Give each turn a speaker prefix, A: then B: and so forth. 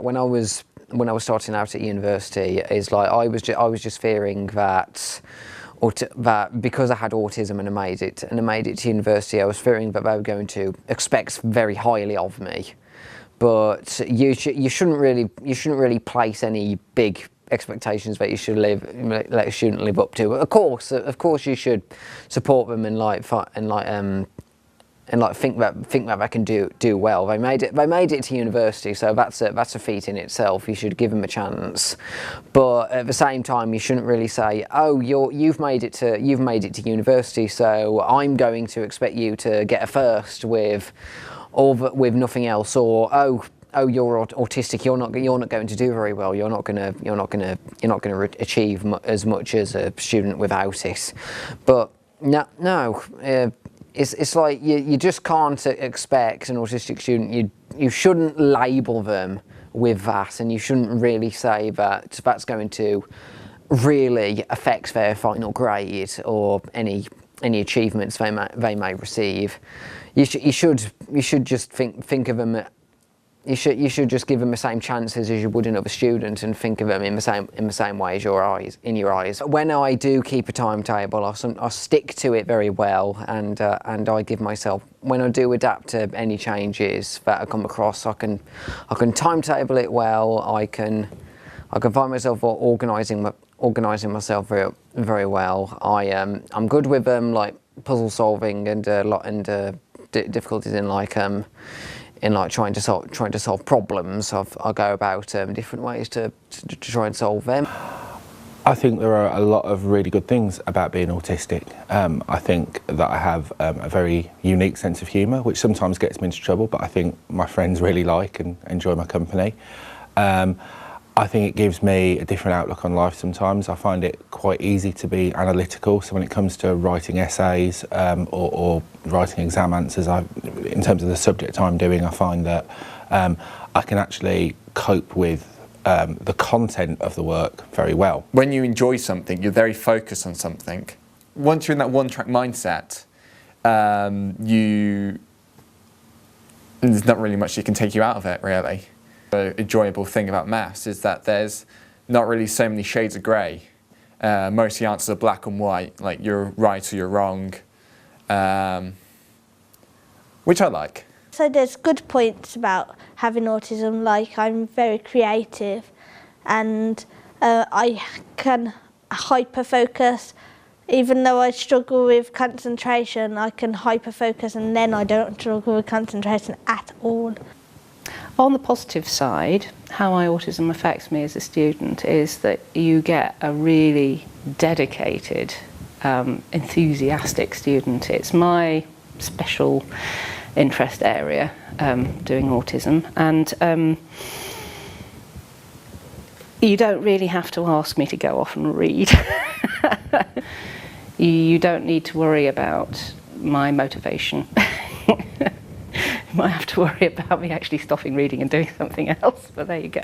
A: when I was starting out at university is like I was just fearing that because I had autism and I made it to university, I was fearing that they were going to expect very highly of me. But you shouldn't really place any big expectations that you should let a student live up to. Of course, you should support them and think that they can do well. They made it to university, so that's a feat in itself. You should give them a chance, but at the same time, you shouldn't really say, "Oh, you've made it to university, so I'm going to expect you to get a first with nothing else," or oh, you're autistic. You're not going to do very well. You're not going to achieve as much as a student without it. But no. It's like you just can't expect an autistic student. You shouldn't label them with that, and you shouldn't really say that that's going to really affect their final grade or any achievements they may receive. You should just think of them. You should just give them the same chances as you would another student, and think of them in the same way as in your eyes. When I do keep a timetable, I stick to it very well, and I give myself, when I do adapt to any changes that I come across, I can timetable it well. I can find myself organising myself very, very well. I'm good with like puzzle solving and difficulties in trying to solve problems. I go about different ways to try and solve them.
B: I think there are a lot of really good things about being autistic. I think that I have a very unique sense of humour, which sometimes gets me into trouble, but I think my friends really like and enjoy my company. I think it gives me a different outlook on life sometimes. I find it quite easy to be analytical, so when it comes to writing essays or writing exam answers, in terms of the subject I'm doing, I find that I can actually cope with the content of the work very well.
C: When you enjoy something, you're very focused on something. Once you're in that one-track mindset, there's not really much that can take you out of it, really. The enjoyable thing about maths is that there's not really so many shades of grey. Most of the answers are black and white, like you're right or you're wrong, which I like.
D: So there's good points about having autism, like I'm very creative and I can hyper-focus. Even though I struggle with concentration, I can hyper-focus and then I don't struggle with concentration at all.
E: On the positive side, how my autism affects me as a student is that you get a really dedicated, enthusiastic student. It's my special interest area, doing autism, and you don't really have to ask me to go off and read. You don't need to worry about my motivation. You might have to worry about me actually stopping reading and doing something else, but there you go.